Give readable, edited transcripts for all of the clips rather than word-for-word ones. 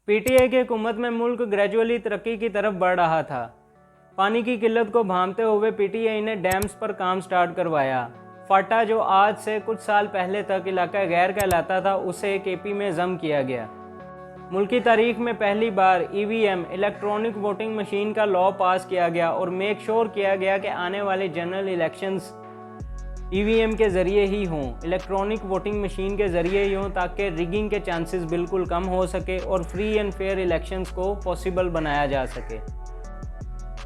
PTI की हुकूमत में मुल्क ग्रेजुअली तरक्की की तरफ बढ़ रहा था। पानी की किल्लत को भांपते हुए पीटीआई ने डैम्स पर काम स्टार्ट करवाया। फाटा, जो आज से कुछ साल पहले तक इलाका गैर कहलाता था, उसे केपी में ज़म किया गया। मुल्क की तारीख में पहली बार ईवीएम इलेक्ट्रॉनिक वोटिंग मशीन का लॉ पास किया गया और मेक श्योर किया गया कि आने वाले जनरल इलेक्शंस ईवीएम के ज़रिए ही हों, इलेक्ट्रॉनिक वोटिंग मशीन के ज़रिए ही हों, ताकि रिगिंग के चांसेस बिल्कुल कम हो सके और फ्री एंड फेयर इलेक्शंस को पॉसिबल बनाया जा सके।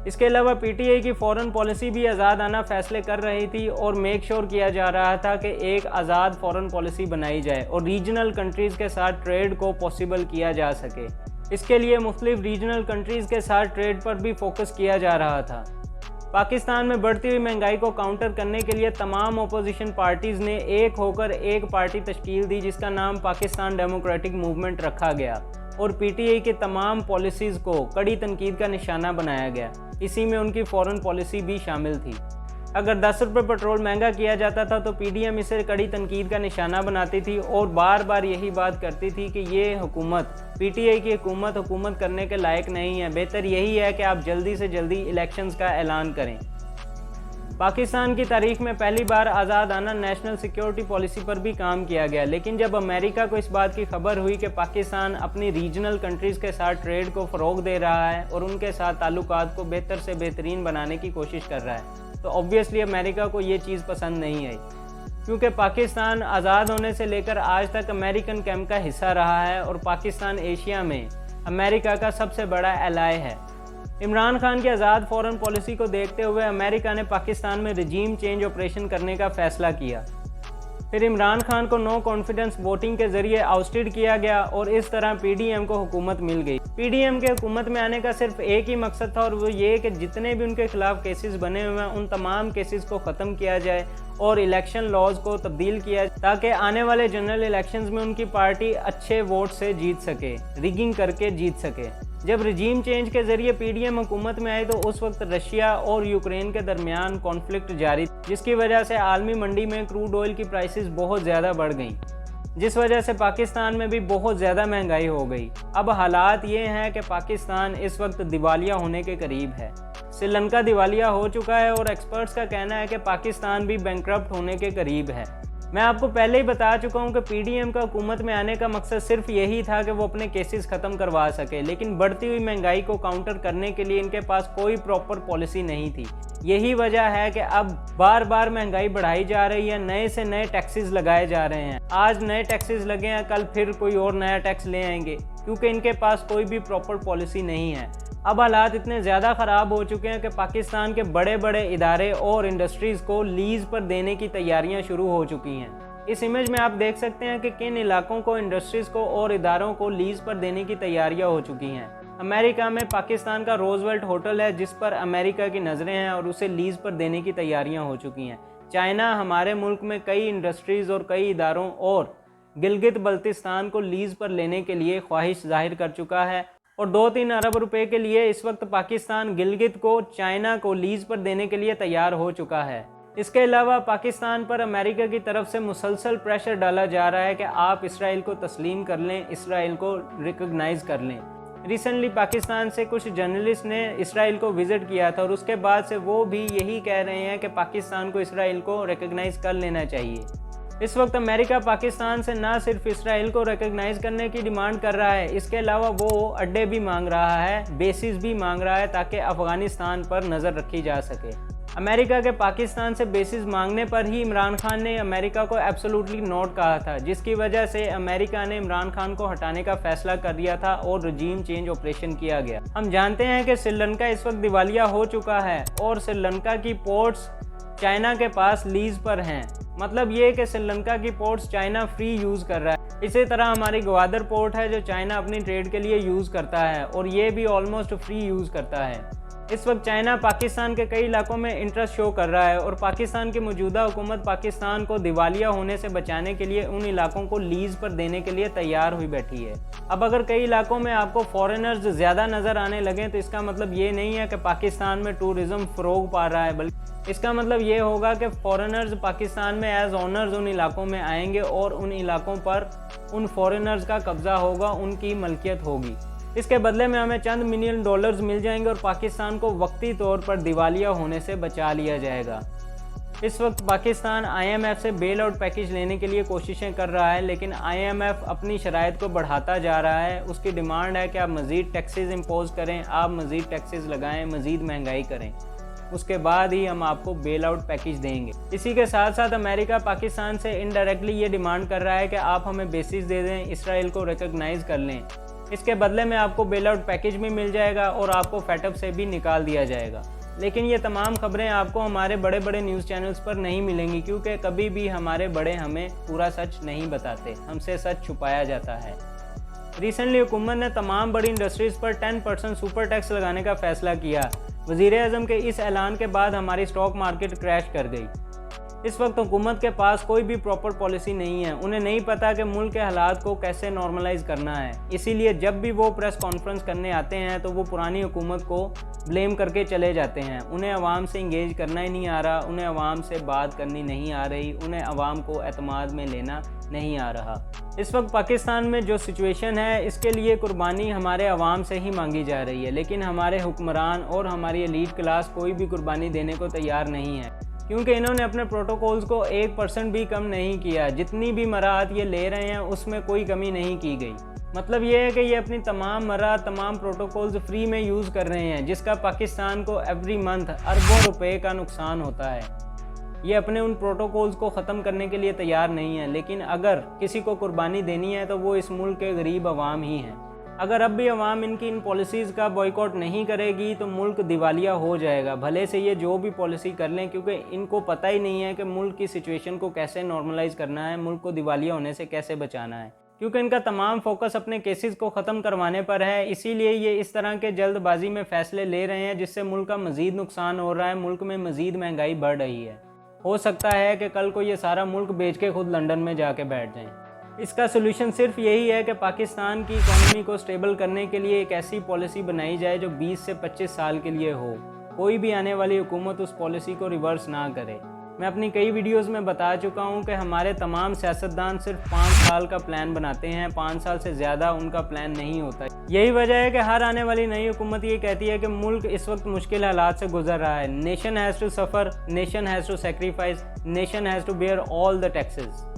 इसके अलावा पीटीआई की फॉरेन पॉलिसी भी आज़ादाना फैसले कर रही थी और मेक श्योर किया जा रहा था कि एक आज़ाद फॉरेन पॉलिसी बनाई जाए और रीजनल कंट्रीज़ के साथ ट्रेड को पॉसिबल किया जा सके। इसके लिए मुख्तलिफ रीजनल कंट्रीज़ के साथ ट्रेड पर भी फोकस किया जा रहा था। पाकिस्तान में बढ़ती हुई महंगाई को काउंटर करने के लिए तमाम अपोजिशन पार्टीज़ ने एक होकर एक पार्टी तश्कील दी, जिसका नाम पाकिस्तान डेमोक्रेटिक मूवमेंट रखा गया और पीटीआई के तमाम पॉलिसीज़ को कड़ी तनकीद का निशाना बनाया गया। इसी में उनकी फॉरेन पॉलिसी भी शामिल थी। अगर 10 रुपये पेट्रोल महंगा किया जाता था तो पीडीएम इसे कड़ी तनकीद का निशाना बनाती थी और बार बार यही बात करती थी कि ये हुकूमत, पीटीआई की हुकूमत करने के लायक नहीं है, बेहतर यही है कि आप जल्दी से जल्दी इलेक्शंस का ऐलान करें। पाकिस्तान की तारीख में पहली बार आज़ादाना नेशनल सिक्योरिटी पॉलिसी पर भी काम किया गया, लेकिन जब अमेरिका को इस बात की खबर हुई कि पाकिस्तान अपनी रीजनल कंट्रीज़ के साथ ट्रेड को फ़रोग दे रहा है और उनके साथ ताल्लुकात को बेहतर से बेहतरीन बनाने की कोशिश कर रहा है, तो ऑब्वियसली अमेरिका को ये चीज़ पसंद नहीं आई, क्योंकि पाकिस्तान आज़ाद होने से लेकर आज तक अमेरिकन कैंप का हिस्सा रहा है और पाकिस्तान एशिया में अमेरिका का सबसे बड़ा एलाय है। इमरान खान की आज़ाद फॉरेन पॉलिसी को देखते हुए अमेरिका ने पाकिस्तान में रजीम चेंज ऑपरेशन करने का फ़ैसला किया। फिर इमरान खान को नो कॉन्फिडेंस वोटिंग के ज़रिए आउस्टेड किया गया और इस तरह पीडीएम को हुकूमत मिल गई। पीडीएम के हुकूमत में आने का सिर्फ एक ही मकसद था और वो ये कि जितने भी उनके खिलाफ केसेस बने हुए हैं उन तमाम केसेस को ख़त्म किया जाए और इलेक्शन लॉज को तब्दील किया जाए, ताकि आने वाले जनरल इलेक्शंस में उनकी पार्टी अच्छे वोट से जीत सके, रिगिंग करके जीत सके। जब रजीम चेंज के ज़रिए पीडीएम हुकूमत में आई तो उस वक्त रशिया और यूक्रेन के दरमियान कॉन्फ्लिक्ट जारी, जिसकी वजह से आलमी मंडी में क्रूड ऑयल की प्राइसेस बहुत ज़्यादा बढ़ गईं, जिस वजह से पाकिस्तान में भी बहुत ज़्यादा महंगाई हो गई। अब हालात ये हैं कि पाकिस्तान इस वक्त दिवालिया होने के करीब है। श्रीलंका दिवालिया हो चुका है और एक्सपर्ट्स का कहना है कि पाकिस्तान भी बैंकरप्ट होने के करीब है। मैं आपको पहले ही बता चुका हूं कि पीडीएम का हुकूमत में आने का मकसद सिर्फ यही था कि वो अपने केसेस ख़त्म करवा सके, लेकिन बढ़ती हुई महंगाई को काउंटर करने के लिए इनके पास कोई प्रॉपर पॉलिसी नहीं थी। यही वजह है कि अब बार बार महंगाई बढ़ाई जा रही है, नए से नए टैक्सेस लगाए जा रहे हैं। आज नए टैक्सेस लगे हैं, कल फिर कोई और नया टैक्स ले आएंगे, क्योंकि इनके पास कोई भी प्रॉपर पॉलिसी नहीं है। अब हालात इतने ज़्यादा ख़राब हो चुके हैं कि पाकिस्तान के बड़े बड़े इदारे और इंडस्ट्रीज़ को लीज़ पर देने की तैयारियां शुरू हो चुकी हैं। इस इमेज में आप देख सकते हैं कि किन इलाकों को, इंडस्ट्रीज़ को और इदारों को लीज़ पर देने की तैयारियां हो चुकी हैं। अमेरिका में पाकिस्तान का रोजवेल्ट होटल है जिस पर अमेरिका की नज़रें हैं और उसे लीज़ पर देने की तैयारियाँ हो चुकी हैं। चाइना हमारे मुल्क में कई इंडस्ट्रीज़ और कई इदारों और गिलगित बल्तिस्तान को लीज़ पर लेने के लिए ख्वाहिश जाहिर कर चुका है और 2-3 अरब रुपए के लिए इस वक्त पाकिस्तान गिलगित को चाइना को लीज़ पर देने के लिए तैयार हो चुका है। इसके अलावा पाकिस्तान पर अमेरिका की तरफ से मुसलसल प्रेशर डाला जा रहा है कि आप इसराइल को तस्लीम कर लें, इसराइल को रिकॉग्नाइज़ कर लें। रिसेंटली पाकिस्तान से कुछ जर्नलिस्ट ने इसराइल को विज़िट किया था और उसके बाद से वो भी यही कह रहे हैं कि पाकिस्तान को इसराइल को रिकॉग्नाइज़ कर लेना चाहिए। इस वक्त अमेरिका पाकिस्तान से ना सिर्फ इसराइल को रिकॉग्नाइज़ करने की डिमांड कर रहा है, इसके अलावा वो अड्डे भी मांग रहा है, बेसिस भी मांग रहा है, ताकि अफ़गानिस्तान पर नज़र रखी जा सके। अमेरिका के पाकिस्तान से बेसिस मांगने पर ही इमरान खान ने अमेरिका को एब्सोल्युटली नोट कहा था, जिसकी वजह से अमेरिका ने इमरान खान को हटाने का फैसला कर दिया था और रजीम चेंज ऑपरेशन किया गया। हम जानते हैं कि श्रीलंका इस वक्त दिवालिया हो चुका है और श्रीलंका की पोर्ट्स चाइना के पास लीज़ पर हैं। मतलब ये कि श्रीलंका की पोर्ट्स चाइना फ्री यूज़ कर रहा है। इसी तरह हमारी ग्वादर पोर्ट है जो चाइना अपनी ट्रेड के लिए यूज़ करता है और ये भी ऑलमोस्ट फ्री यूज़ करता है। इस वक्त चाइना पाकिस्तान के कई इलाकों में इंटरेस्ट शो कर रहा है और पाकिस्तान की मौजूदा हुकूमत पाकिस्तान को दिवालिया होने से बचाने के लिए उन इलाकों को लीज पर देने के लिए तैयार हुई बैठी है। अब अगर कई इलाकों में आपको फॉरेनर्स ज़्यादा नज़र आने लगे तो इसका मतलब ये नहीं है कि पाकिस्तान में टूरिज़्म फ़रोग पा रहा है, बल्कि इसका मतलब ये होगा कि फॉरेनर्स पाकिस्तान में एज ऑनर्स उन इलाकों में आएंगे और उन इलाकों पर उन फॉरेनर्स का कब्ज़ा होगा, उनकी मलकियत होगी। इसके बदले में हमें चंद मिलियन डॉलर्स मिल जाएंगे और पाकिस्तान को वक्ती तौर पर दिवालिया होने से बचा लिया जाएगा। इस वक्त पाकिस्तान IMF से बेल आउट पैकेज लेने के लिए कोशिशें कर रहा है, लेकिन IMF अपनी शराइत को बढ़ाता जा रहा है। उसकी डिमांड है कि आप मज़ीद टैक्सेस इम्पोज करें, आप मज़ीद टैक्सेस लगाएं, मज़ीद महंगाई करें, उसके बाद ही हम आपको बेल आउट पैकेज देंगे। इसी के साथ साथ अमेरिका पाकिस्तान से इनडायरेक्टली ये डिमांड कर रहा है कि आप हमें बेसिस दे दें, इसराइल को रिकॉग्नाइज़ कर लें, इसके बदले में आपको बेल आउट पैकेज भी मिल जाएगा और आपको फैटअप से भी निकाल दिया जाएगा। लेकिन ये तमाम खबरें आपको हमारे बड़े बड़े न्यूज़ चैनल्स पर नहीं मिलेंगी, क्योंकि कभी भी हमारे बड़े हमें पूरा सच नहीं बताते, हमसे सच छुपाया जाता है। रिसेंटली हुकूमत ने तमाम बड़ी इंडस्ट्रीज़ पर 10% सुपर टैक्स लगाने का फैसला किया। वज़ीर-ए-आज़म के इस ऐलान के बाद हमारी स्टॉक मार्केट क्रैश कर गई। इस वक्त हुकूमत के पास कोई भी प्रॉपर पॉलिसी नहीं है, उन्हें नहीं पता कि मुल्क के हालात को कैसे नॉर्मलाइज करना है। इसीलिए जब भी वो प्रेस कॉन्फ्रेंस करने आते हैं तो वो पुरानी हुकूमत को ब्लेम करके चले जाते हैं। उन्हें अवाम से इंगेज करना ही नहीं आ रहा, उन्हें अवाम से बात करनी नहीं आ रही, उन्हें अवाम को एतमाद में लेना नहीं आ रहा। इस वक्त पाकिस्तान में जो सिचुएशन है, इसके लिए कुर्बानी हमारे अवाम से ही मांगी जा रही है, लेकिन हमारे हुक्मरान और हमारी एलीट क्लास कोई भी कुर्बानी देने को तैयार नहीं है, क्योंकि इन्होंने अपने प्रोटोकॉल्स को 1% भी कम नहीं किया। जितनी भी मराहत ये ले रहे हैं उसमें कोई कमी नहीं की गई। मतलब ये है कि ये अपनी तमाम मराहत, तमाम प्रोटोकॉल्स फ्री में यूज़ कर रहे हैं, जिसका पाकिस्तान को एवरी मंथ अरबों रुपए का नुकसान होता है। ये अपने उन प्रोटोकॉल्स को ख़त्म करने के लिए तैयार नहीं है, लेकिन अगर किसी को कुर्बानी देनी है तो वो इस मुल्क के गरीब अवाम ही हैं। अगर अब भी अवाम इनकी इन पॉलिसीज़ का बॉयकॉट नहीं करेगी तो मुल्क दिवालिया हो जाएगा, भले से ये जो भी पॉलिसी कर लें, क्योंकि इनको पता ही नहीं है कि मुल्क की सिचुएशन को कैसे नॉर्मलाइज करना है, मुल्क को दिवालिया होने से कैसे बचाना है। क्योंकि इनका तमाम फोकस अपने केसेस को ख़त्म करवाने पर है, इसीलिए ये इस तरह के जल्दबाजी में फ़ैसले ले रहे हैं, जिससे मुल्क का मज़ीद नुकसान हो रहा है, मुल्क में मज़ीद महंगाई बढ़ रही है। हो सकता है कि कल को ये सारा मुल्क बेच के खुद लंदन में जाके बैठ जाएं। इसका सोल्यूशन सिर्फ यही है कि पाकिस्तान की इकॉनमी को स्टेबल करने के लिए एक ऐसी पॉलिसी बनाई जाए जो 20 से 25 साल के लिए हो। कोई भी आने वाली हुकूमत उस पॉलिसी को रिवर्स ना करे। मैं अपनी कई वीडियोस में बता चुका हूं कि हमारे तमाम सियासतदान सिर्फ 5 साल का प्लान बनाते हैं, 5 साल से ज़्यादा उनका प्लान नहीं होता। यही वजह है कि हर आने वाली नई हुकूमत ये कहती है कि मुल्क इस वक्त मुश्किल हालात से गुजर रहा है। Nation has to suffer, nation has to sacrifice, nation has to bear all the taxes.